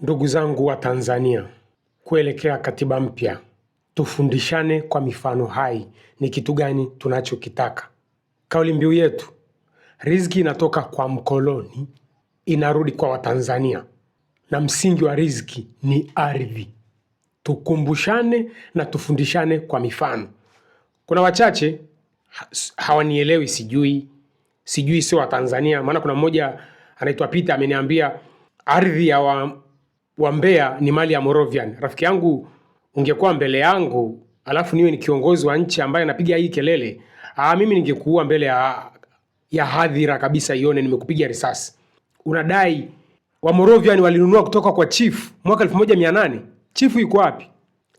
Ndugu zangu wa Tanzania, kuelekea katiba mpya, tufundishane kwa mifano hai ni kitu gani tunachokitaka. Kauli mbiu yetu, riziki inatoka kwa mkoloni, inarudi kwa Watanzania, na msingi wa riziki ni ardhi. Tukumbushane na tufundishane kwa mifano. Kuna wachache hawanielewi, sijui sio wa Tanzania. Maana kuna mmoja anaitwa Peter ameniambia ardhi ya wa Mbeya ni mali ya Moravian. Rafiki yangu, ungekuwa mbele yangu alafu niwe ni kiongozi wa nchi ambaye anapiga hii kelele, mimi ningekuua mbele ya hadhira kabisa ione nimekupiga risasi. Unadai wa Moravian walinunua kutoka kwa chief mwaka 1800. Chief yuko wapi?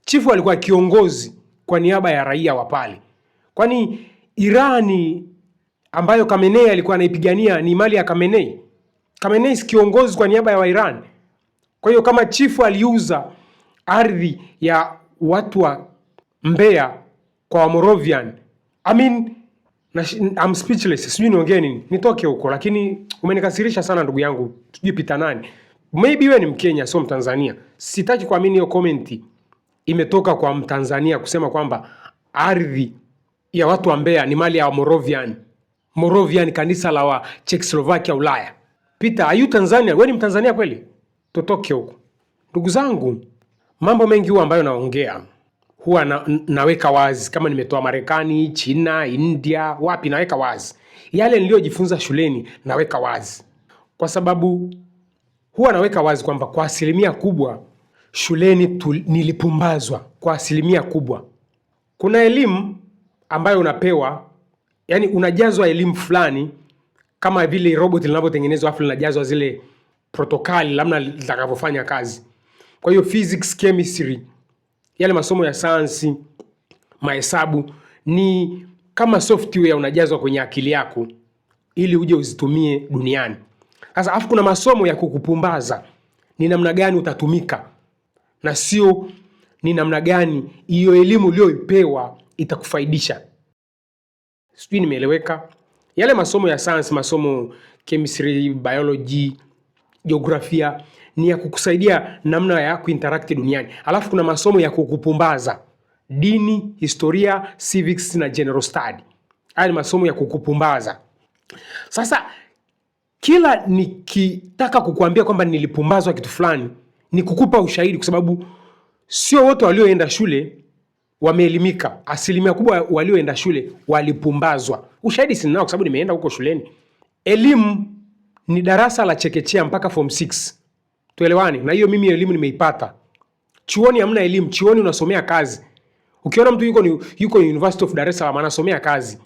Chief alikuwa kiongozi kwa niaba ya raia wa pale. Kwani Irani ambayo Khamenei alikuwa anaipigania ni mali ya Khamenei? Khamenei si kiongozi kwa niaba ya Wairani. Kwa hiyo kama chifu aliuza ardhi ya watu wa Mbeya kwa wa Moravian, I'm speechless. Sijui niongee nini, nitoke huko. Lakini umenikasirisha sana ndugu yangu, sijui pita nani. Maybe wewe ni Mkenya sio Mtanzania. Sitaki kuamini hiyo comment imetoka kwa Mtanzania kusema kwamba ardhi ya watu wa Mbeya ni mali ya Moravian. Moravian kanisa la wa Czechoslovakia Ulaya. Peter, are you Tanzania? Wewe ni Mtanzania kweli? Tutoke huko. Ndugu zangu, mambo mengi huwa ambayo naongea huwa naweka wazi. Kama nimetoa Marekani, China, India, wapi naweka wazi. Yale niliyojifunza shuleni naweka wazi. Kwa sababu huwa naweka wazi kwamba kwa asilimia kubwa shuleni nilipumbazwa kwa asilimia kubwa. Kuna elimu ambayo unapewa, yani unajazwa elimu fulani kama vile robot linavyotengenezwa afu linajazwa zile protokali namna litakavyofanya kazi. Kwa hiyo physics, chemistry, yale masomo ya sayansi, mahesabu ni kama software unajazwa kwenye akili yako ili uje uzitumie duniani. Sasa afu kuna masomo ya kukupumbaza, ni namna gani utatumika na sio ni namna gani hiyo elimu uliyoipewa itakufaidisha. Sijui nimeeleweka? Yale masomo ya sayansi, masomo chemistry, biology, jiografia ni ya kukusaidia namna ya kuinteract duniani. Alafu kuna masomo ya kukupumbaza, dini, historia, civics na general study. Haya ni masomo ya kukupumbaza. Sasa kila nikitaka kukuambia kwamba nilipumbazwa kitu fulani, ni kukupa ushahidi, kwa sababu sio wote walioenda shule wameelimika. Asilimia kubwa walioenda shule walipumbazwa. Ushahidi sinao kwa sababu nimeenda huko shuleni. Elimu ni darasa la chekechea mpaka form 6. Tuelewane. Na hiyo mimi elimu nimeipata. Chuoni hamna elimu, chuoni unasomea kazi. Ukiona mtu yuko University of Dar es Salaam anasomea kazi,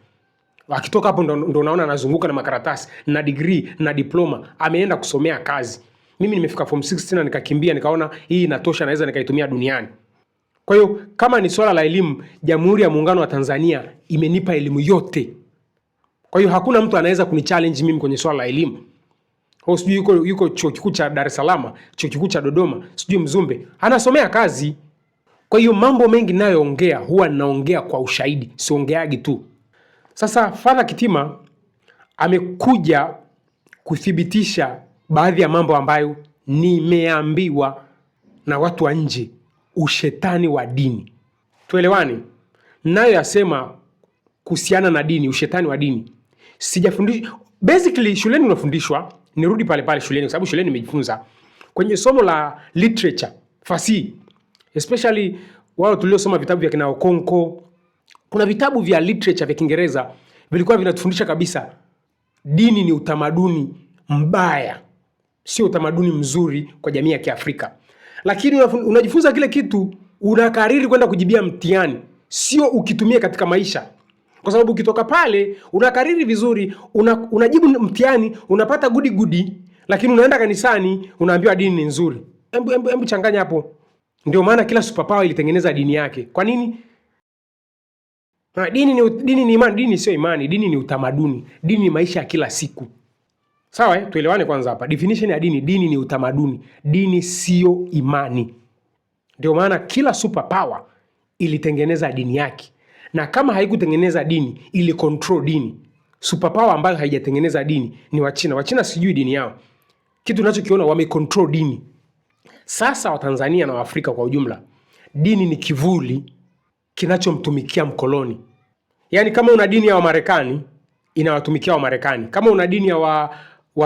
akitoka hapo ndo unaona anazunguka na makaratasi na degree na diploma, ameenda kusomea kazi. Mimi nimefika form 6 tena nikakimbia, nikaona hii inatosha, naweza nikaitumia duniani. Kwa hiyo kama ni swala la elimu, Jamhuri ya Muungano wa Tanzania imenipa elimu yote. Kwa hiyo hakuna mtu anaweza kunichallenge mimi kwenye swala la elimu. Sijui yuko chuo kikuu cha Dar es Salaam, chuo kikuu cha Dodoma, sijui Mzumbe, anasomea kazi. Kwa hiyo mambo mengi ninayoongea huwa naongea kwa ushahidi, siongeagi tu. Sasa Father Kitima amekuja kuthibitisha baadhi ya mambo ambayo nimeambiwa na watu wa nje, ushetani wa dini. Tuelewane? Nayo yasema kuhusiana na dini, ushetani wa dini. Sijafundishwa. Basically shuleni unafundishwa, nirudi pale pale shuleni kwa sababu shuleni nimejifunza. Kwenye somo la literature, fasihi, especially wao tuliosoma vitabu vya kina Okonko, kuna vitabu vya literature vya Kiingereza vilikuwa vinatufundisha kabisa dini ni utamaduni mbaya, sio utamaduni mzuri kwa jamii ya Kiafrika. Lakini unajifunza kile kitu, unakariri kwenda kujibia mtihani, sio ukitumia katika maisha. Kwa sababu ukitoka pale unakariri vizuri, unajibu mtihani, unapata gudi, lakini unaenda kanisani unaambiwa dini ni nzuri. Hebu changanya hapo. Ndio maana kila superpower ilitengeneza dini yake. Kwa nini? Dini ni imani. Dini sio imani, dini ni utamaduni. Dini ni maisha ya kila siku. Sawa tuelewane kwanza hapa. Definition ya dini ni utamaduni. Dini sio imani. Ndio maana kila superpower ilitengeneza dini yake. Na kama haikutengeneza dini, ili control dini. Superpower ambayo haijatengeneza dini ni Wachina. Wachina sijui dini yao. Kitu ninachokiona wame control dini. Sasa Watanzania na Waafrika kwa ujumla, dini ni kivuli kinachomtumikia mkoloni. Yaani kama una dini ya Wamarekani inawatumikia Wamarekani, kama una dini ya wa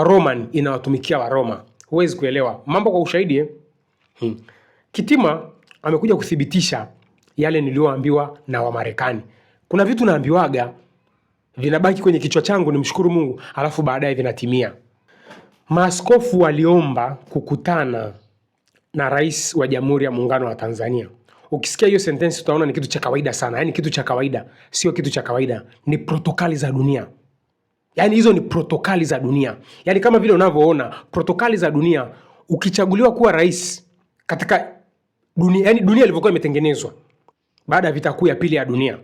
Roman inawatumikia wa Roma. Huwezi kuelewa mambo kwa ushahidi Kitima amekuja kuthibitisha yale nilioambiwa na Wamarekani. Kuna vitu naambiwaga vinabaki kwenye kichwa changu, nimshukuru Mungu, alafu baadaye vinatimia. Maaskofu waliomba kukutana na Rais wa Jamhuri ya Muungano wa Tanzania. Ukisikia hiyo sentence utaona ni kitu cha kawaida sana. Yaani kitu cha kawaida, sio kitu cha kawaida, ni protokali za dunia. Yaani hizo ni protokali za dunia. Yaani kama vile unavyoona protokali za dunia, ukichaguliwa kuwa rais katika dunia, yani dunia ilivyokuwa imetengenezwa baada ya vita kuu ya pili ya dunia,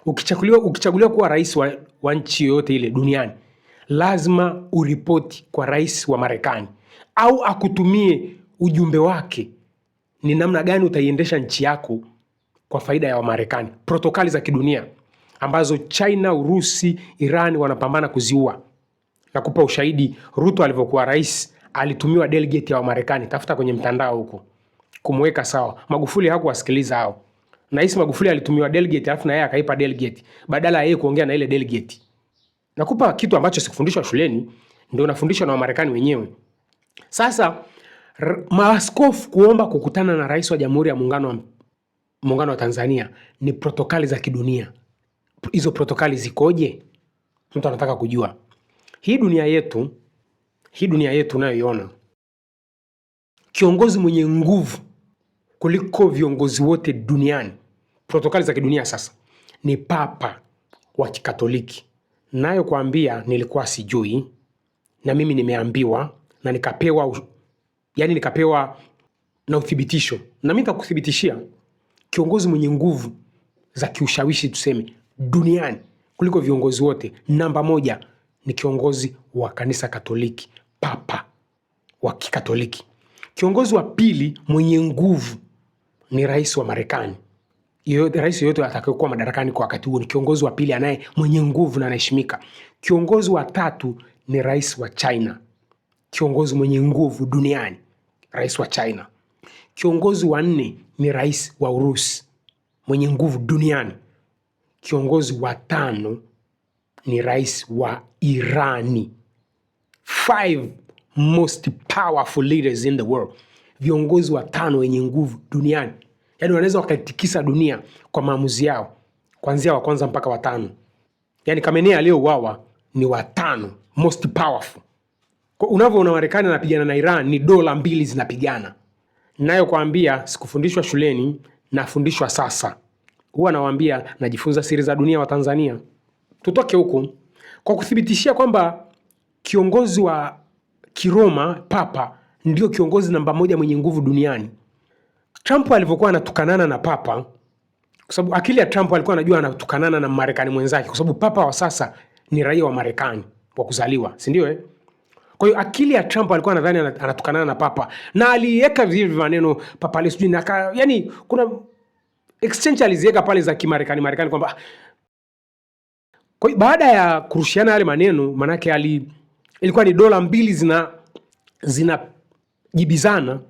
ukichaguliwa kuwa rais wa nchi yoyote ile duniani, lazima uripoti kwa rais wa Marekani au akutumie ujumbe wake ni namna gani utaiendesha nchi yako kwa faida ya Wamarekani. Protokali za kidunia ambazo China, Urusi, Iran wanapambana kuziua. Nakupa ushahidi, Ruto alivyokuwa rais alitumiwa delegate ya Wamarekani, tafuta kwenye mtandao huko, kumweka sawa. Magufuli hakuwasikiliza hao. Rais Magufuli alitumiwa delegate alafu na yeye akaipa delegate badala ya yeye kuongea na ile delegate. Nakupa kitu ambacho sikufundishwa shuleni, ndio nafundishwa na Wamarekani wenyewe. Sasa maaskofu kuomba kukutana na rais wa Jamhuri ya Muungano wa Tanzania ni protokali za kidunia. Hizo protokali zikoje? Mtu anataka kujua. Hii dunia yetu unayoiona, kiongozi mwenye nguvu kuliko viongozi wote duniani, protokali za kidunia sasa, ni Papa wa Kikatoliki. Nayo kuambia nilikuwa sijui, na mimi nimeambiwa na nikapewa na uthibitisho, na mimi nitakuthibitishia. Kiongozi mwenye nguvu za kiushawishi tuseme duniani kuliko viongozi wote, namba moja ni kiongozi wa kanisa Katoliki, Papa wa Kikatoliki. Kiongozi wa pili mwenye nguvu ni rais wa Marekani. Rais yoyote atakayekuwa madarakani kwa wakati huo ni kiongozi wa pili mwenye nguvu na anaheshimika. Kiongozi wa tatu ni rais wa China, kiongozi mwenye nguvu duniani, rais wa China. Kiongozi wa nne ni rais wa Urusi, mwenye nguvu duniani. Kiongozi wa tano ni rais wa Irani. 5 most powerful leaders in the world. Viongozi wa tano wenye nguvu duniani. Yaani wanaweza wakaitikisa dunia kwa maamuzi yao, kuanzia wa kwanza mpaka wa tano. Yaani Khamenei aliyeuawa ni wa tano most powerful. Kwa unavyoona Marekani anapigana na Iran, ni dola mbili zinapigana. Nayo kuambia sikufundishwa shuleni, nafundishwa sasa. Huwa nawaambia najifunza siri za dunia wa Tanzania. Tutoke huku kwa kuthibitishia kwamba kiongozi wa Kiroma, Papa, ndio kiongozi namba moja mwenye nguvu duniani. Trump alivyokuwa anatukanana na Papa, kwa sababu akili ya Trump alikuwa anajua anatukanana na Marekani mwenzake, kwa sababu Papa wa sasa ni raia wa Marekani wa kuzaliwa, si ndio Kwa hiyo akili ya Trump alikuwa anadhani anatukanana na Papa, na aliweka vile maneno Papa alisijui yani kuna exchange aliziweka pale za Marekani kwamba kwa baada ya kurushiana yale maneno, manake ilikuwa ni dola mbili zinajibizana,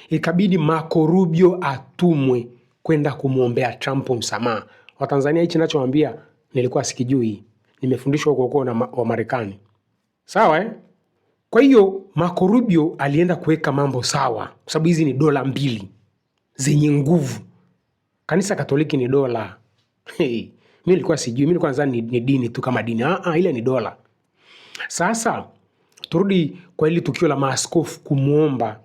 ikabidi Marco Rubio atumwe kwenda kumwombea Trump msamaha. Watanzania, hichi ninachowaambia nilikuwa sikijui, nimefundishwa huko na wa Marekani. Sawa Kwa hiyo Marco Rubio alienda kuweka mambo sawa, kwa sababu hizi ni dola mbili zenye nguvu. Kanisa Katoliki ni dola. Mimi nilikuwa sijui, mimi nilikuwa nadhani ni dini tu kama dini. Ile ni dola. Sasa turudi kwa ile tukio la maaskofu kuomba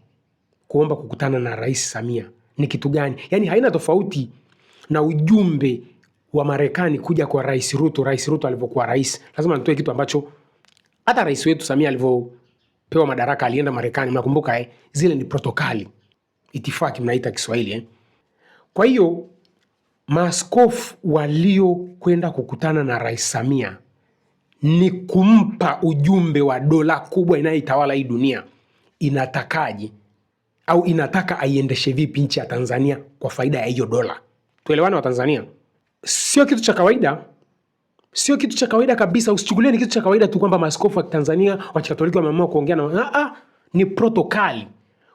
kukutana na Rais Samia. Ni kitu gani? Yaani haina tofauti na ujumbe wa Marekani kuja kwa Rais Ruto. Rais Ruto alivyokuwa rais, lazima nitoe kitu ambacho hata rais wetu Samia alivyopewa madaraka alienda Marekani. Mnakumbuka zile ni protokali. Itifaki mnaita Kiswahili Kwa hiyo maaskofu walio kwenda kukutana na Rais Samia ni kumpa ujumbe wa dola kubwa inayoitawala hii dunia inatakaje, au inataka aiendeshe vipi nchi ya Tanzania kwa faida ya hiyo dola. Tuelewane wa Tanzania. Sio kitu cha kawaida. Sio kitu cha kawaida kabisa. Usichukulie ni kitu cha kawaida tu kwamba maaskofu wa Tanzania wa Kikatoliki wameamua kuongea na ni protokali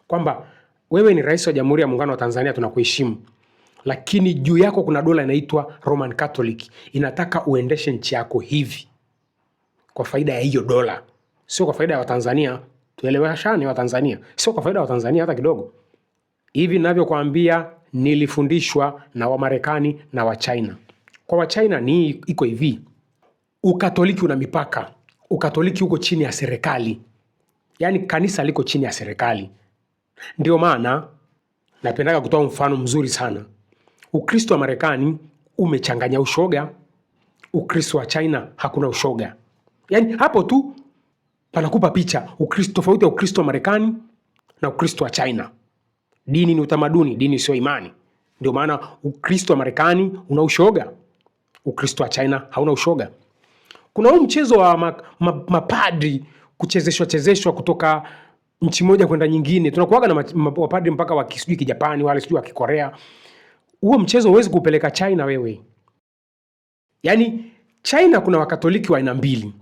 kwamba wewe ni rais wa Jamhuri ya Muungano wa Tanzania, tunakuheshimu, lakini juu yako kuna dola inaitwa Roman Catholic, inataka uendeshe nchi yako hivi kwa faida ya hiyo dola, sio kwa faida ya Watanzania. Tueleweshane Watanzania, sio kwa faida ya Watanzania hata kidogo. Hivi ninavyokuambia nilifundishwa na Wamarekani na Wachina. Kwa Wachina ni iko hivi, Ukatoliki una mipaka. Ukatoliki uko chini ya serikali, yaani kanisa liko chini ya serikali. Ndio maana napendaga kutoa mfano mzuri sana. Ukristo wa Marekani umechanganya ushoga, Ukristo wa China hakuna ushoga. Yaani hapo tu panakupa picha Ukristo, tofauti ya Ukristo wa Marekani na Ukristo wa China. Dini ni utamaduni, dini sio imani. Ndio maana Ukristo wa Marekani una ushoga, Ukristo wa China hauna ushoga. Kuna huu mchezo wa mapadri kuchezeshwa kutoka nchi moja kwenda nyingine. Tunakuaga na mapadri mpaka wa Kijapani, wale sijui wa Kikorea. Huo mchezo huwezi kupeleka China wewe. Yaani China kuna Wakatoliki wa aina mbili,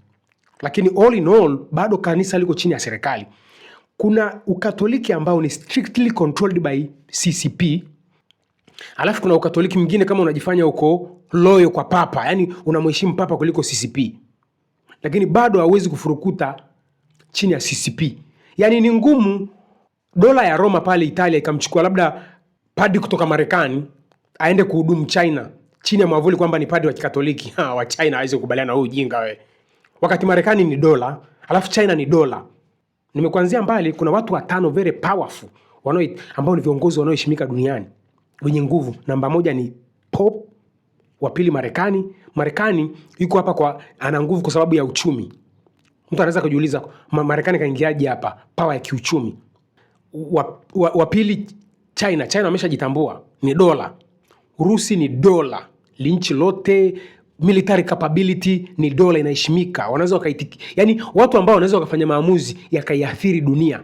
lakini all in all bado kanisa liko chini ya serikali. Kuna Ukatoliki ambao ni strictly controlled by CCP. Alafu kuna Ukatoliki mwingine kama unajifanya uko loyo kwa papa, yani unamheshimu papa kuliko CCP, lakini bado hauwezi kufurukuta chini ya CCP. Yani ni ngumu dola ya Roma pale Italia ikamchukua labda padri kutoka Marekani aende kuhudumu China chini ya mwavuli kwamba ni padri wa Kikatoliki. Wa China hawezi kukubaliana na huyu ujinga wewe. Wakati Marekani ni dola, alafu China ni dola. Nimekuanzia mbali, kuna watu watano very powerful ambao ni viongozi wanaoheshimika duniani, wenye nguvu. Namba 1 ni Pope, wa pili Marekani. Marekani yuko hapa kwa ana nguvu kwa sababu ya uchumi. Mtu anaweza kujiuliza Marekani kaingiaje hapa? Power ya kiuchumi. Wa pili China. China wameshajitambua, ni dola. Urusi ni dola. Linchi lote military capability ni dola, inaheshimika. Wanaweza wakaitiki. Yaani watu ambao wanaweza wakafanya maamuzi yakaiathiri dunia.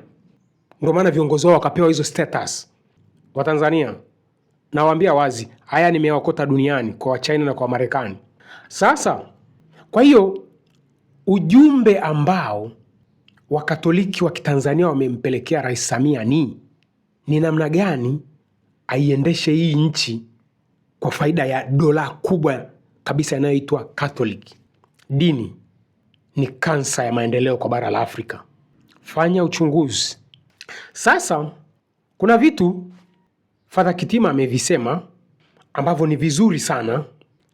Ndio maana viongozi wao wakapewa hizo status. Wa Tanzania nawaambia wazi, haya nimewakota duniani kwa China na kwa Marekani. Sasa kwa hiyo ujumbe ambao Wakatoliki wa Kitanzania wamempelekea Rais Samia ni namna gani aiendeshe hii nchi kwa faida ya dola kubwa kabisa inayoitwa Catholic. Dini ni kansa ya maendeleo kwa bara la Afrika. Fanya uchunguzi. Sasa kuna vitu Father Kitima amevisema ambavyo ni vizuri sana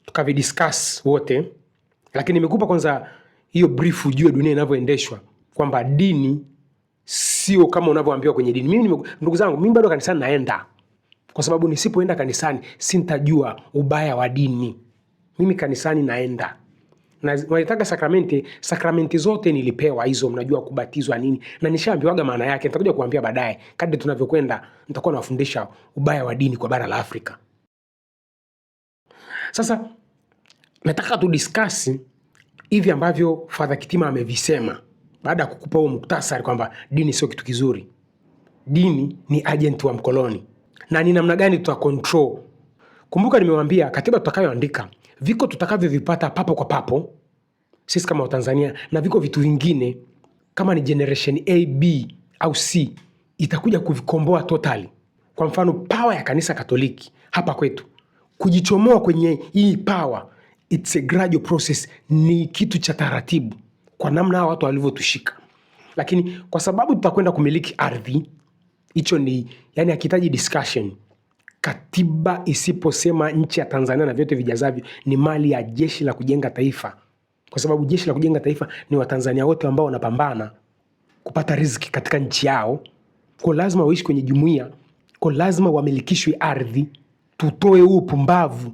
tukavidiscuss wote, lakini nimekupa kwanza hiyo brief ujue dunia inavyoendeshwa, kwamba dini sio kama unavyoambiwa kwenye dini. Mimi ndugu zangu, mimi bado kanisani naenda, kwa sababu nisipoenda kanisani sintajua ubaya wa dini. Mimi kanisani naenda. Na wanataka sakramenti zote nilipewa hizo, mnajua kubatizwa nini, na nishaambiwaga maana yake. Nitakuja kuambia baadaye, kadri tunavyokwenda nitakuwa nawafundisha ubaya wa dini kwa bara la Afrika. Sasa nataka tu discuss hivi ambavyo Father Kitima amevisema, baada ya kukupa huo muktasari kwamba dini sio kitu kizuri. Dini ni agent wa mkoloni, na ni namna gani tutakontrol. Kumbuka nimewambia katiba tutakayoandika viko tutakavyovipata papo kwa papo sisi kama Watanzania, na viko vitu vingine kama ni generation A, B au C itakuja kuvikomboa totally. Kwa mfano power ya kanisa Katoliki hapa kwetu, kujichomoa kwenye hii power, it's a gradual process, ni kitu cha taratibu kwa namna watu walivyotushika. Lakini kwa sababu tutakwenda kumiliki ardhi, hicho ni yani hakitaji discussion. Katiba isiposema nchi ya Tanzania na vyote vijazavyo ni mali ya Jeshi la Kujenga Taifa, kwa sababu Jeshi la Kujenga Taifa ni Watanzania wote ambao wanapambana kupata riziki katika nchi yao. Kwa lazima waishi kwenye jumuiya, kwa lazima wamilikishwe ardhi. Tutoe huu upumbavu.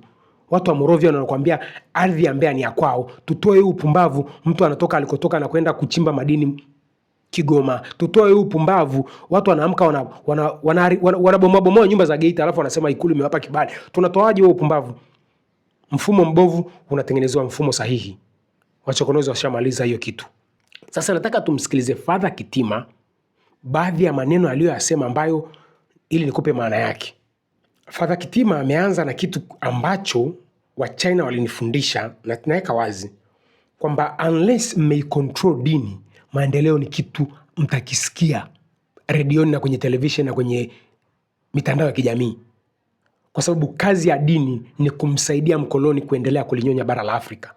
Watu wa Morovia wanakuambia ardhi ya Mbeya ni ya kwao. Tutoe huu upumbavu. Mtu anatoka alikotoka na kwenda kuchimba madini Kigoma. Tutoe huu upumbavu. Watu wanaamka wanabomoa nyumba za Geita, alafu wanasema Ikulu imewapa kibali. Tunatoaje huo upumbavu? Mfumo mbovu unatengenezewa mfumo sahihi. Wachokonozi washamaliza hiyo kitu. Sasa nataka tumsikilize Father Kitima, baadhi ya maneno aliyoyasema ambayo ili nikupe maana yake. Father Kitima ameanza na kitu ambacho wa China walinifundisha, na tunaweka wazi kwamba unless may control dini, maendeleo ni kitu mtakisikia redioni na kwenye television na kwenye mitandao ya kijamii, kwa sababu kazi ya dini ni kumsaidia mkoloni kuendelea kulinyonya bara la Afrika,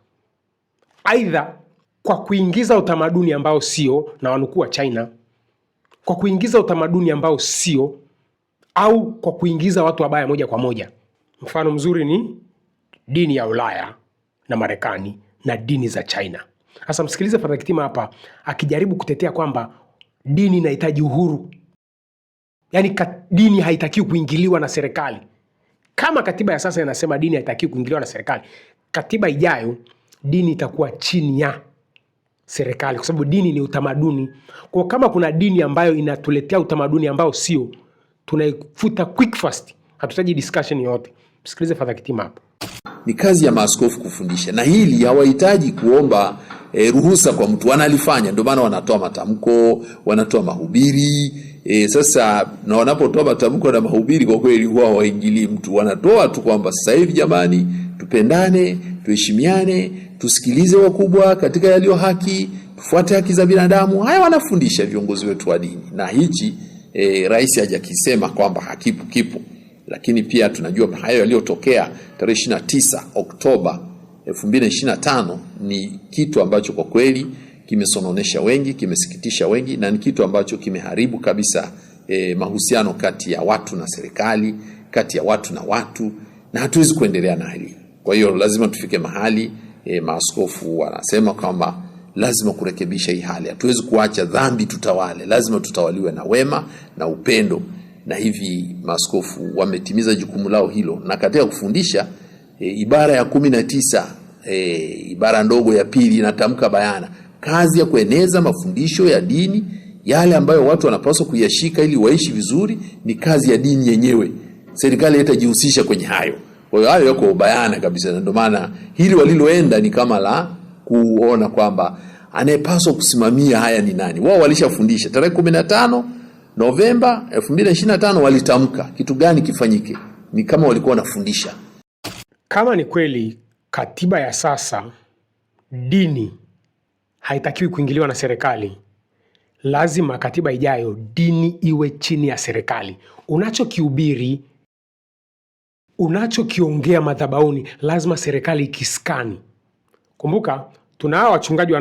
aidha kwa kuingiza utamaduni ambao sio, na wanukuu wa China, kwa kuingiza utamaduni ambao sio, au kwa kuingiza watu wabaya moja kwa moja. Mfano mzuri ni dini ya Ulaya na Marekani na dini za China. Sasa msikilize Father Kitima hapa akijaribu kutetea kwamba dini inahitaji uhuru. Yaani dini haitakiwi kuingiliwa na serikali. Kama katiba ya sasa inasema dini haitakiwi kuingiliwa na serikali, katiba ijayo dini itakuwa chini ya serikali, kwa sababu dini ni utamaduni. Kwa kama kuna dini ambayo inatuletea utamaduni ambao sio, tunaifuta quick fast. Hatutaji discussion yote. Msikilize Father Kitima hapa. Ni kazi ya maaskofu kufundisha, na hili hawahitaji kuomba ruhusa kwa mtu, wanalifanya. Ndio maana wanatoa matamko, wanatoa mahubiri. Sasa na wanapotoa matamko na mahubiri, kwa kweli huwa hawaingilii mtu, wanatoa tu kwamba sasa hivi jamani, tupendane, tuheshimiane, tusikilize wakubwa katika yaliyo haki, tufuate haki za binadamu. Haya wanafundisha viongozi wetu wa dini, na hichi rais hajakisema kwamba hakipo, kipo. Lakini pia tunajua hayo yaliyotokea tarehe 29 Oktoba 2025 ni kitu ambacho kwa kweli kimesononesha wengi, kimesikitisha wengi, na ni kitu ambacho kimeharibu kabisa mahusiano kati ya watu na serikali, kati ya watu na watu, na hatuwezi kuendelea na hili. Kwa hiyo lazima tufike mahali maaskofu wanasema kwamba lazima kurekebisha hii hali. Hatuwezi kuacha dhambi tutawale, lazima tutawaliwe na wema na upendo. Na hivi maaskofu wametimiza jukumu lao hilo, na katika kufundisha ibara ya 19 ibara ndogo ya pili inatamka bayana kazi ya kueneza mafundisho ya dini, yale ambayo watu wanapaswa kuyashika ili waishi vizuri, ni kazi ya dini yenyewe. Serikali itajihusisha kwenye hayo. Kwa hiyo hayo yako bayana kabisa, na ndio maana hili waliloenda ni kama la kuona kwamba anayepaswa kusimamia haya ni nani. Wao walishafundisha tarehe 15 Novemba 2025 walitamka kitu gani kifanyike. Ni kama walikuwa wanafundisha. Kama ni kweli katiba ya sasa dini haitakiwi kuingiliwa na serikali, lazima katiba ijayo dini iwe chini ya serikali. Unachokihubiri, unachokiongea madhabahuni, lazima serikali ikiskani. Kumbuka tuna hao wachungaji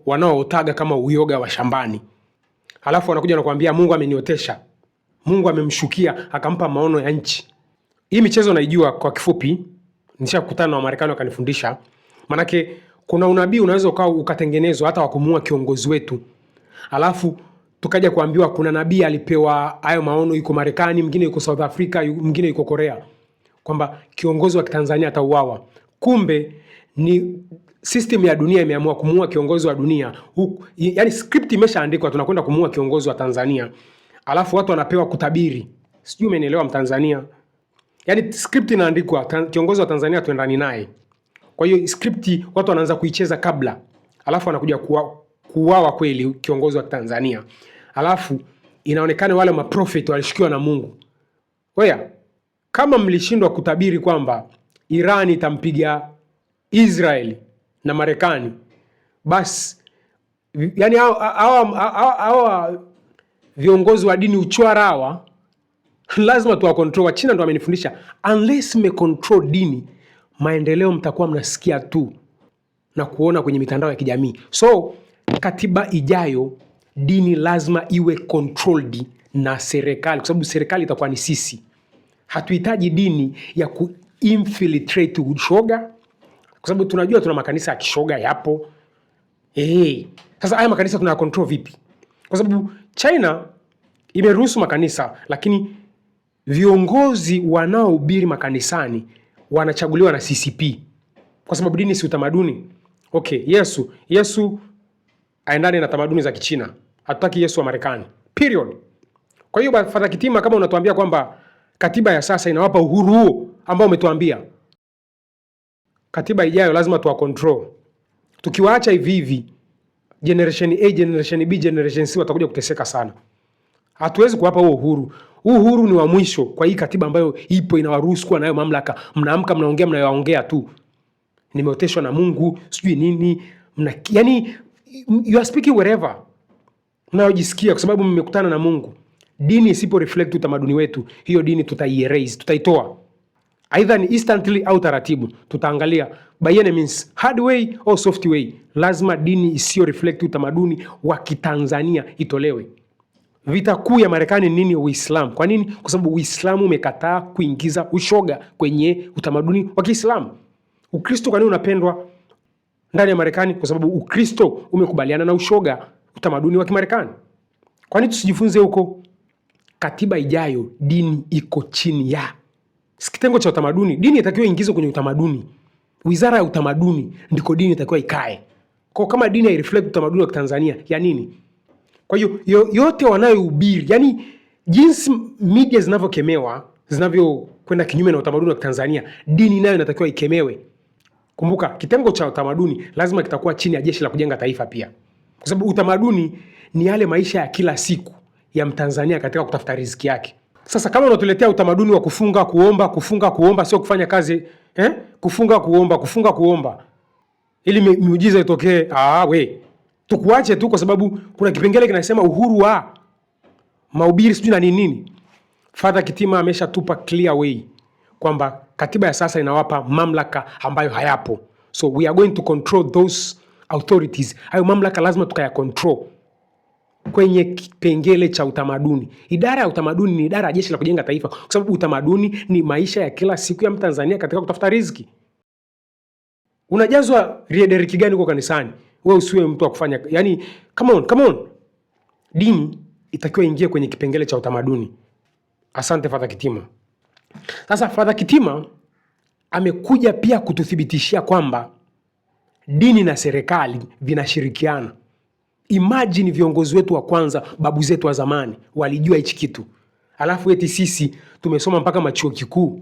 wanaotaga kama uyoga wa shambani. Halafu wanakuja na kuambia Mungu ameniotesha. Mungu amemshukia akampa maono ya nchi. Hii michezo naijua kwa kifupi. Nishakutana na Wamarekani wakanifundisha. Manake kuna unabii unaweza ukatengenezwa hata wa kumuua kiongozi wetu. Halafu tukaja kuambiwa kuna nabii alipewa hayo maono, yuko Marekani, mwingine yuko South Africa, mwingine yuko Korea, kwamba kiongozi wa Tanzania atauawa. Kumbe ni system ya dunia imeamua kumuua kiongozi wa dunia. Yaani script imeshaandikwa, tunakwenda kumuua kiongozi wa Tanzania. Alafu watu wanapewa kutabiri. Sijui umenielewa Mtanzania? Yaani script inaandikwa, kiongozi wa Tanzania tuendani naye. Kwa hiyo script watu wanaanza kuicheza kabla. Alafu anakuja kuuawa kweli kiongozi wa Tanzania. Alafu inaonekana wale maprofeti walishikiwa na Mungu. Oya, kama mlishindwa kutabiri kwamba Iran itampiga Israeli na Marekani, basi yani hawa viongozi wa dini uchwara hawa lazima tuwa control. Wachina ndo wamenifundisha, unless me control dini, maendeleo mtakuwa mnasikia tu na kuona kwenye mitandao ya kijamii. So katiba ijayo dini lazima iwe controlled na serikali, kwa sababu serikali itakuwa ni sisi. Hatuhitaji dini ya kuinfiltrate ushoga, kwa sababu tunajua tuna makanisa ya kishoga yapo. Sasa haya makanisa tuna control vipi? Kwa sababu China imeruhusu makanisa, lakini viongozi wanaohubiri makanisani wanachaguliwa na CCP, kwa sababu dini si utamaduni. Okay, Yesu aendane na tamaduni za Kichina. Hatutaki Yesu wa Marekani. Period. Kwa hiyo Father Kitima, kama unatuambia kwamba katiba ya sasa inawapa uhuru huo ambao umetuambia, katiba ijayo lazima tuwa control. Tukiwaacha hivi hivi, generation A, generation B, generation C watakuja kuteseka sana. Hatuwezi kuwapa huo uhuru. Uhuru ni wa mwisho kwa hii katiba ambayo ipo inawaruhusu kuwa nayo mamlaka. Mnaamka mnaongea mnayoongea tu. Nimeoteshwa na Mungu, sijui nini. Yani you are speaking wherever mnayojisikia, kwa sababu mmekutana na Mungu. dini isipo reflect utamaduni wetu, hiyo dini tutai-erase, tutaitoa. Either ni instantly au taratibu. Tutaangalia by any means, hard way or soft way. Lazima dini isio reflect utamaduni wa Kitanzania itolewe. Vita kuu ya Marekani nini? Uislamu. Kwa nini? Kwa sababu Uislamu umekataa kuingiza ushoga kwenye utamaduni wa Kiislamu. Ukristo kwa nini unapendwa ndani ya Marekani? Kwa sababu Ukristo umekubaliana na ushoga, utamaduni wa Kimarekani. Kwa nini tusijifunze huko? Katiba ijayo dini iko chini ya kitengo cha utamaduni. Dini itakiwa ingizwe kwenye utamaduni. Wizara ya utamaduni ndiko dini itakiwa ikae. Kwa kama dini haireflect utamaduni wa Tanzania, ya nini? Kwa hiyo yote wanayohubiri, yani jinsi media zinavyokemewa, zinavyokwenda kinyume na utamaduni wa Tanzania, dini nayo inatakiwa ikemewe. Kumbuka, kitengo cha utamaduni lazima kitakuwa chini ya Jeshi la Kujenga Taifa pia. Kwa sababu utamaduni ni yale maisha ya kila siku ya Mtanzania katika kutafuta riziki yake. Sasa kama unatuletea utamaduni wa kufunga kuomba, sio kufanya kazi, kufunga kuomba ili miujiza itokee, tukuache tu kwa sababu kuna kipengele kinasema uhuru wa mahubiri sijui na nini. Father Kitima ameshatupa clear way kwamba katiba ya sasa inawapa mamlaka ambayo hayapo. So we are going to control those authorities. Hayo mamlaka lazima tukaya control kwenye kipengele cha utamaduni. Idara ya utamaduni ni idara ya Jeshi la Kujenga Taifa, kwa sababu utamaduni ni maisha ya kila siku ya Mtanzania katika kutafuta riziki. Unajazwa riederiki gani kwa kanisani? Wewe usiwe mtu wa kufanya, yani come on. Dini itakiwa ingie kwenye kipengele cha utamaduni. Asante Father Kitima. Sasa Father Kitima amekuja pia kututhibitishia kwamba dini na serikali vinashirikiana. Imagine viongozi wetu wa kwanza, babu zetu wa zamani walijua hichi kitu. Alafu eti sisi tumesoma mpaka machuo kikuu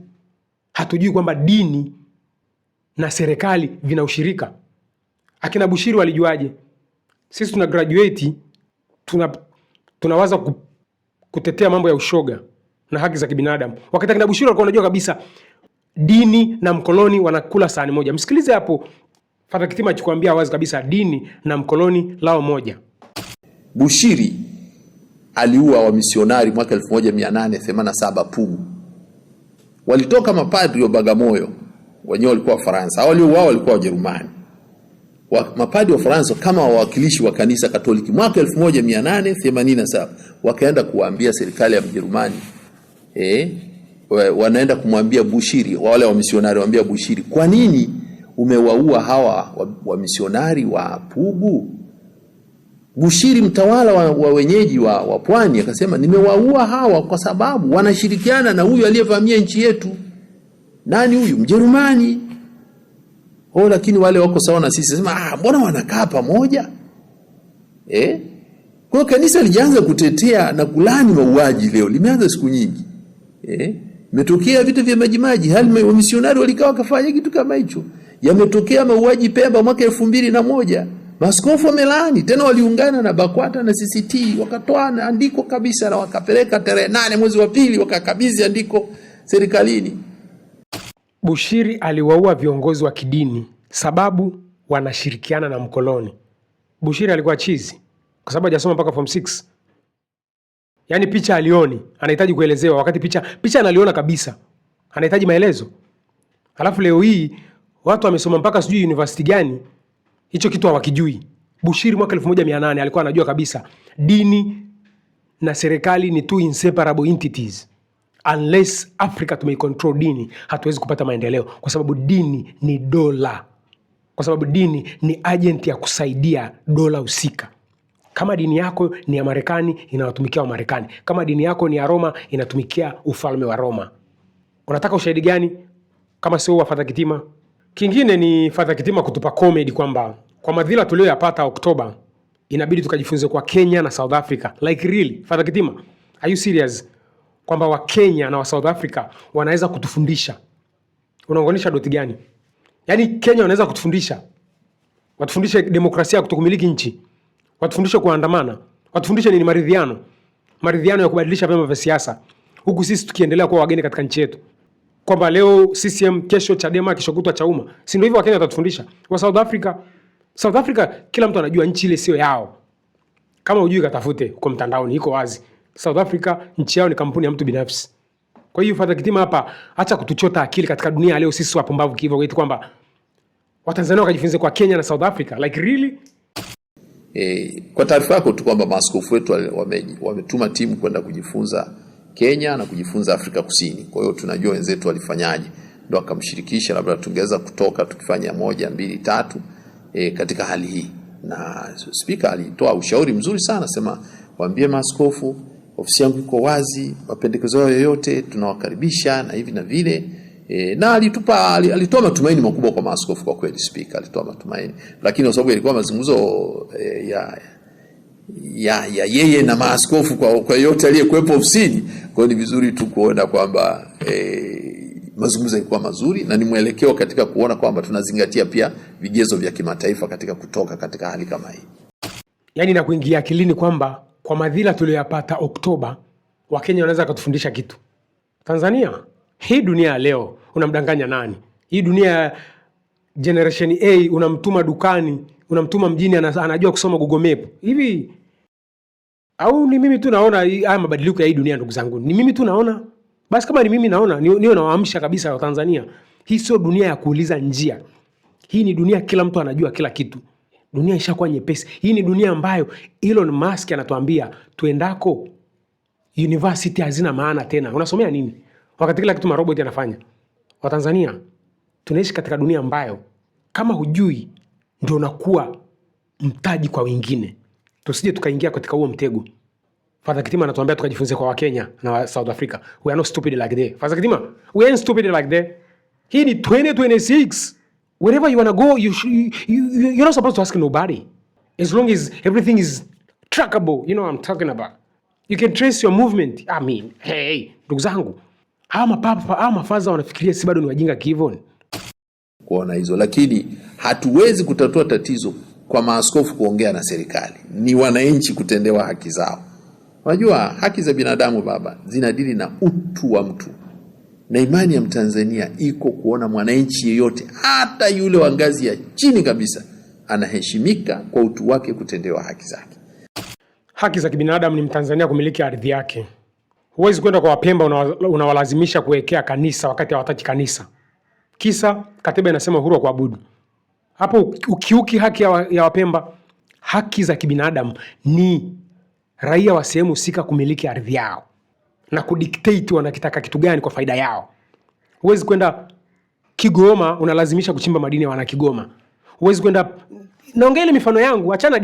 hatujui kwamba dini na serikali vina ushirika. Akina Bushiri walijuaje? Sisi tuna graduate tunawaza kutetea mambo ya ushoga na haki za kibinadamu. Wakati akina Bushiri walikuwa wanajua kabisa dini na mkoloni wanakula sahani moja. Msikilize hapo Father Kitima akikwambia wazi kabisa dini na mkoloni lao moja. Bushiri aliua wamisionari mwaka 1887 Pugu. Walitoka mapadri wa Bagamoyo, wenyewe walikuwa Wafaransa. Waliouawa walikuwa Wajerumani. Mapadri wa Faransa kama wawakilishi wa kanisa Katoliki mwaka 1887 wakaenda kuambia serikali ya Mjerumani, wanaenda kumwambia Bushiri, wale wamisionari waambia Bushiri, kwa nini umewaua hawa wamisionari wa Pugu? Bushiri, mtawala wa wenyeji wa pwani, akasema nimewaua hawa kwa sababu wanashirikiana na huyu aliyevamia nchi yetu. Nani huyu? Mjerumani. Lakini wale wako sawa na sisi. Sema mbona wanakaa pamoja? Kwa hiyo kanisa lijaanza kutetea na kulani mauaji leo. Limeanza siku nyingi. Imetokea vita vya Majimaji, hali wa misionari walikaa wakafanya kitu kama hicho. Yametokea mauaji Pemba mwaka 2001. Maaskofu wamelaani, tena waliungana na BAKWATA na CCT, wakatoa andiko kabisa na wakapeleka tarehe 8 mwezi wa pili wakakabidhi andiko serikalini. Bushiri aliwaua viongozi wa kidini sababu wanashirikiana na mkoloni. Bushiri alikuwa chizi kwa sababu hajasoma mpaka form 6. Yaani picha alioni, anahitaji kuelezewa, wakati picha analiona kabisa. Anahitaji maelezo. Alafu leo hii watu wamesoma mpaka sijui university gani, hicho kitu hawakijui. Bushiri mwaka 1800 alikuwa anajua kabisa dini na serikali ni two inseparable entities. Unless Africa tumeicontrol dini, hatuwezi kupata maendeleo, kwa sababu dini ni dola. Kwa sababu dini ni agent ya kusaidia dola husika. Kama dini yako ni ya Marekani, inawatumikia wa Marekani. Kama dini yako ni ya Roma, inatumikia ufalme wa Roma. Unataka ushahidi gani kama sio wa Father Kitima? Kingine ni Father Kitima kutupa comedy kwamba kwa madhila tuliyoyapata Oktoba inabidi tukajifunze kwa Kenya na South Africa. Like really, Father Kitima, are you serious? Kwamba wa Kenya na wa South Africa wanaweza kutufundisha. Unaunganisha doti gani? Yaani Kenya wanaweza kutufundisha. Watufundishe demokrasia kutokumiliki nchi. Watufundishe kuandamana. Watufundishe nini? Maridhiano. Maridhiano ya kubadilisha vyama vya siasa. Huku sisi tukiendelea kuwa wageni katika nchi yetu. Kwamba leo CCM, kesho Chadema, kesho kutwa Chauma. Si ndio hivyo Wakenya watatufundisha? Kwa South Africa kila mtu anajua nchi ile sio yao. Kama hujui katafute huko mtandaoni, iko wazi. South Africa nchi yao ni kampuni ya mtu binafsi. Kwa hiyo Father Kitima hapa acha kutuchota akili katika dunia leo sisi wapumbavu hivyo eti kwamba Watanzania wakajifunze kwa Kenya na South Africa. Like really? Kwa taarifa yako tu kwamba maaskofu wetu wametuma timu kwenda kujifunza Kenya na kujifunza Afrika Kusini. Kwa hiyo tunajua wenzetu walifanyaje. Ndio akamshirikisha, labda tungeweza kutoka tukifanya 1, 2, 3 katika hali hii. Na speaker alitoa ushauri mzuri sana, sema waambie maaskofu ofisi yangu iko wazi, mapendekezo yao yoyote tunawakaribisha na hivi na vile. Na alitoa matumaini makubwa kwa maaskofu kwa kweli. Speaker alitoa matumaini, lakini kwa sababu ilikuwa mazungumzo ya yeye na maaskofu kwa yote aliyekuepo ofisini, kwa ni vizuri tu kuona kwamba mazungumzo yalikuwa mazuri na ni mwelekeo katika kuona kwamba tunazingatia pia vigezo vya kimataifa katika kutoka katika hali kama hii. Yaani na kuingia akilini kwamba kwa madhila tuliyopata Oktoba, Wakenya wanaweza kutufundisha kitu. Tanzania, hii dunia leo unamdanganya nani? Hii dunia generation A unamtuma dukani, unamtuma mjini, anajua kusoma Google Map. Hivi au ni mimi tu naona haya mabadiliko ya hii dunia ndugu zangu? Ni mimi tu naona? Basi kama ni mimi naona, niyo nawaamsha kabisa wa Tanzania. Hii sio dunia ya kuuliza njia. Hii ni dunia kila mtu anajua kila kitu. Dunia ishakuwa nyepesi. Hii ni dunia ambayo Elon Musk anatuambia tuendako university hazina maana tena. Unasomea nini? Wakati kila kitu marobot yanafanya. Wa Tanzania tunaishi katika dunia ambayo kama hujui ndio unakuwa mtaji kwa wengine. Tusije tukaingia katika huo mtego. Father Kitima anatuambia tukajifunze kwa Wakenya na South Africa. We are not stupid like that. Father Kitima, we ain't stupid like that. Hii ni 2026. Wherever you want to go, you're not supposed to ask nobody. As long as everything is trackable, you know what I'm talking about. You can trace your movement. I mean, hey, ndugu zangu. Hawa mapapa, hawa mafaza wanafikiria si bado ni wajinga kivyo. Kuona hizo, lakini hatuwezi kutatua tatizo kwa maaskofu kuongea na serikali. Ni wananchi kutendewa haki zao. Unajua haki za binadamu baba zinadili na utu wa mtu. Na imani ya Mtanzania iko kuona mwananchi yeyote, hata yule wa ngazi ya chini kabisa, anaheshimika kwa utu wake, kutendewa haki zake. Haki za kibinadamu ni Mtanzania kumiliki ardhi yake. Huwezi kwenda kwa Wapemba unawalazimisha kuwekea kanisa wakati hawataki kanisa. Kisa katiba inasema uhuru wa kuabudu. Hapo ukiuki haki ya Wapemba. Haki za kibinadamu ni raia wa sehemu husika kumiliki ardhi yao na kudictate wanakitaka kitu gani kwa faida yao. Huwezi kwenda Kigoma unalazimisha kuchimba madini ya wana Kigoma. Huwezi kwenda, naongea ile mifano yangu, achana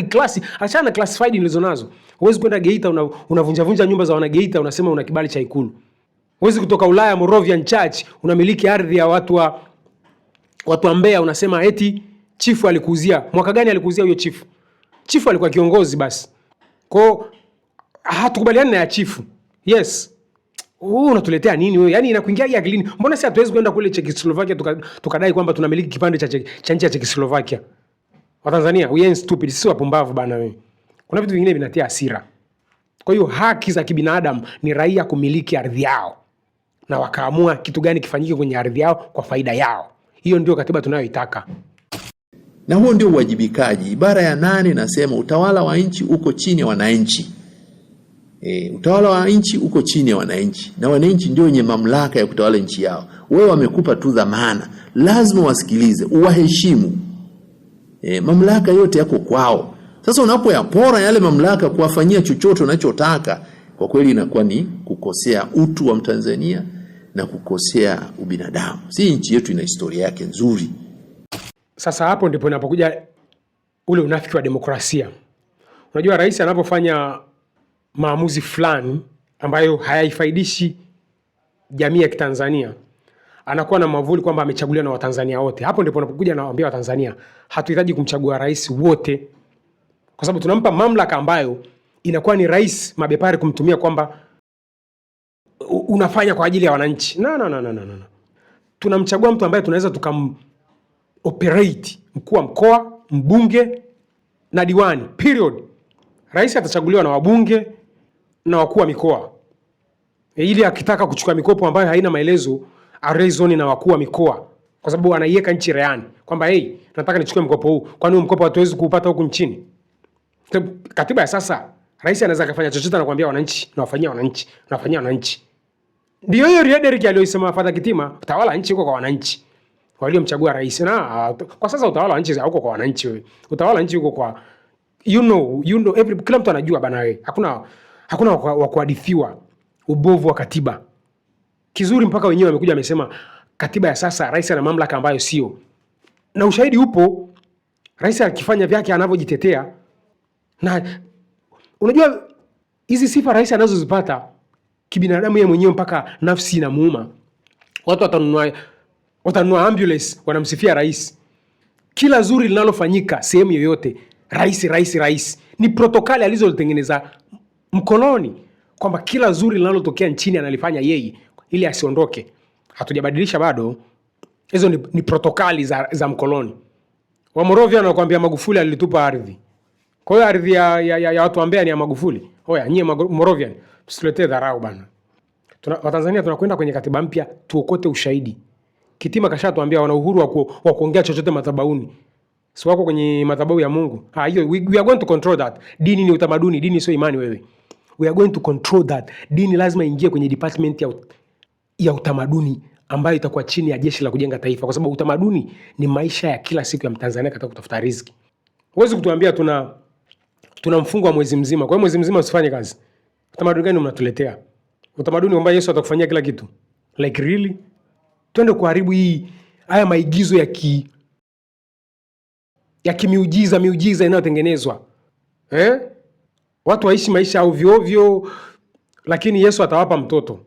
na classified nilizonazo. Huwezi kwenda Geita unavunja nyumba za wana Geita unasema una kibali cha Ikulu. Huwezi kutoka Ulaya Moravian Church unamiliki ardhi ya watu wa Mbeya unasema eti chifu alikuuzia. Mwaka gani alikuuzia huyo chifu? Chifu alikuwa kiongozi basi. Kwa hatukubaliani na ya chifu. Yes. Unatuletea nini wewe? Yaani inakuingia akilini. Mbona sisi hatuwezi kwenda kule Czechoslovakia tukadai kwamba tunamiliki kipande cha nchi ya Czechoslovakia? Wa Tanzania, we ain't stupid. Sisi wapumbavu bana wewe. Kuna vitu vingine vinatia hasira. Kwa hiyo haki za kibinadamu ni raia kumiliki ardhi yao. Na wakaamua kitu gani kifanyike kwenye ardhi yao kwa faida yao. Hiyo ndio katiba tunayoitaka. Na huo ndio uwajibikaji. Ibara ya 8 nasema utawala wa nchi uko chini ya wananchi. Utawala wa nchi uko chini ya wananchi. Na wananchi ndio wenye mamlaka ya kutawala nchi yao. Wewe wamekupa tu dhamana. Lazima wasikilize, uwaheshimu. Mamlaka yote yako kwao. Sasa unapoyapora yale mamlaka kuwafanyia chochote unachotaka, kwa kweli inakuwa ni kukosea utu wa Mtanzania na kukosea ubinadamu. Si nchi yetu ina historia yake nzuri. Sasa hapo ndipo inapokuja ule unafiki wa demokrasia. Unajua rais anapofanya maamuzi fulani ambayo hayaifaidishi jamii ya Kitanzania, anakuwa na mavuli kwamba amechaguliwa na Watanzania wote. Hapo ndipo unapokuja nawaambia Watanzania, hatuhitaji kumchagua rais wote. Kwa sababu tunampa mamlaka ambayo inakuwa ni rais mabepari kumtumia kwamba unafanya kwa ajili ya wananchi. No. Tunamchagua mtu ambaye tunaweza operate, mkuu wa mkoa, mbunge na diwani. Period. Rais atachaguliwa na wabunge na wakuu wa mikoa. Ili akitaka kuchukua mikopo ambayo haina maelezo, arezoni na wakuu wa mikoa. Kwa sababu anaiweka nchi reani. Kwamba nataka nichukue mkopo huu. Kwani mkopo hatuwezi kuupata huku nchini? Katiba ya sasa Rais anaweza kufanya chochote, anakuambia wananchi, nawafanyia wananchi, nawafanyia wananchi. Ndio hiyo rhetoric aliyosema Father Kitima, utawala nchi uko kwa wananchi waliomchagua rais. Na kwa sasa utawala wa nchi hauko kwa wananchi wewe. Utawala nchi uko kwa kila mtu anajua bana wewe. Hakuna wa kuhadithiwa ubovu wa katiba. Kizuri mpaka wenyewe wamekuja wamesema katiba ya sasa rais ana mamlaka ambayo sio. Na ushahidi upo, rais akifanya vyake anavyojitetea. Na unajua hizi sifa rais anazozipata kibinadamu yeye mwenyewe mpaka nafsi inamuuma. Watu watanunua ambulance wanamsifia rais. Kila zuri linalofanyika sehemu yoyote, rais. Ni protokali alizolitengeneza mkoloni kwamba kila zuri linalotokea nchini analifanya yeye ili asiondoke. Hatujabadilisha bado. Hizo ni protokali za mkoloni. Wa Morovia wanakuambia Magufuli alitupa ardhi. Kwa hiyo ardhi ya watu ambao ni ya Magufuli. Oya, nyie Morovia, msituletee dharau bana. Watanzania tunakwenda kwenye katiba mpya, tuokote ushahidi. Kitima kashatuambia wana uhuru wa kuongea chochote madhabahuni. Si wako kwenye madhabahu ya Mungu. Hiyo we are going to control that. Dini ni utamaduni, dini sio imani wewe. We are going to control that. Dini lazima ingie kwenye department ya utamaduni ambayo itakuwa chini ya Jeshi la Kujenga Taifa, kwa sababu utamaduni ni maisha ya kila siku ya Mtanzania katika kutafuta riziki. Huwezi kutuambia tuna mfungo wa mwezi mzima. Kwa hiyo mwezi mzima usifanye kazi. Utamaduni gani mnatuletea? Utamaduni kwamba Yesu atakufanyia kila kitu. Like really? Twende kuharibu haya maigizo ya miujiza inayotengenezwa. Watu waishi maisha ovyo ovyo, lakini Yesu atawapa mtoto.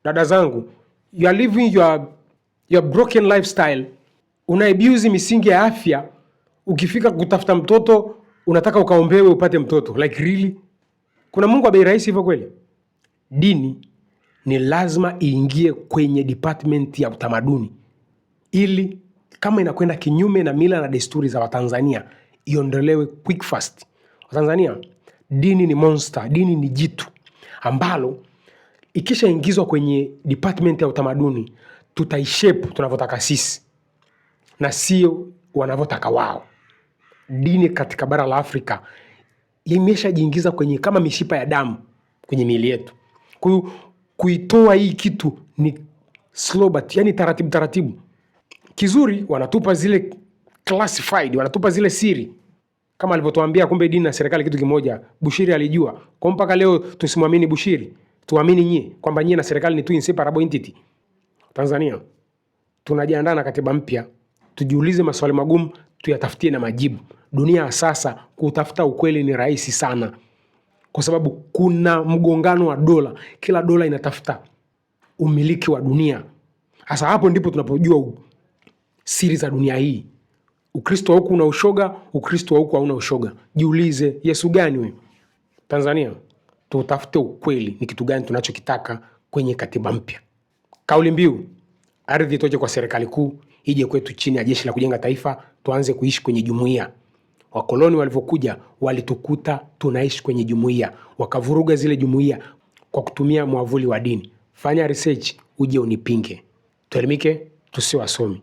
Dada zangu, you are living your broken lifestyle. Unaabuse misingi ya afya. Ukifika kutafuta mtoto, unataka ukaombewe upate mtoto. Like really? Kuna Mungu wa bei rahisi hivyo kweli? Dini ni lazima iingie kwenye department ya utamaduni, ili kama inakwenda kinyume na mila na desturi za Watanzania iondolewe quick fast. Watanzania, dini ni monster, dini ni jitu ambalo ikishaingizwa kwenye department ya utamaduni tutaishape tunavyotaka sisi na sio wanavyotaka wao. Dini katika bara la Afrika imeshajiingiza kwenye kama mishipa ya damu kwenye miili yetu. Kuitoa hii kitu ni slow but yani taratibu. Kizuri wanatupa zile classified, wanatupa zile siri. Kama alivyotuambia kumbe dini na serikali kitu kimoja. Bushiri alijua. Kwa mpaka leo tusimwamini Bushiri. Tuamini nyie kwamba nyie na serikali ni two inseparable entity. Tanzania tunajiandaa na katiba mpya. Tujiulize maswali magumu, tuyatafutie na majibu. Dunia sasa kutafuta ukweli ni rahisi sana. Kwa sababu kuna mgongano wa dola. Kila dola inatafuta umiliki wa dunia. Hasa hapo ndipo tunapojua siri za dunia hii. Ukristo huku una ushoga, Ukristo huku hauna ushoga. Jiulize, Yesu gani wewe? Tanzania, tutafute ukweli ni kitu gani tunachokitaka kwenye katiba mpya. Kauli mbiu, ardhi itoke kwa serikali kuu, ije kwetu chini ya Jeshi la Kujenga Taifa, tuanze kuishi kwenye jumuiya. Wakoloni walivyokuja walitukuta tunaishi kwenye jumuiya, wakavuruga zile jumuiya kwa kutumia mwavuli wa dini. Fanya research uje unipinge. Tuelimike, tusiwe wasomi.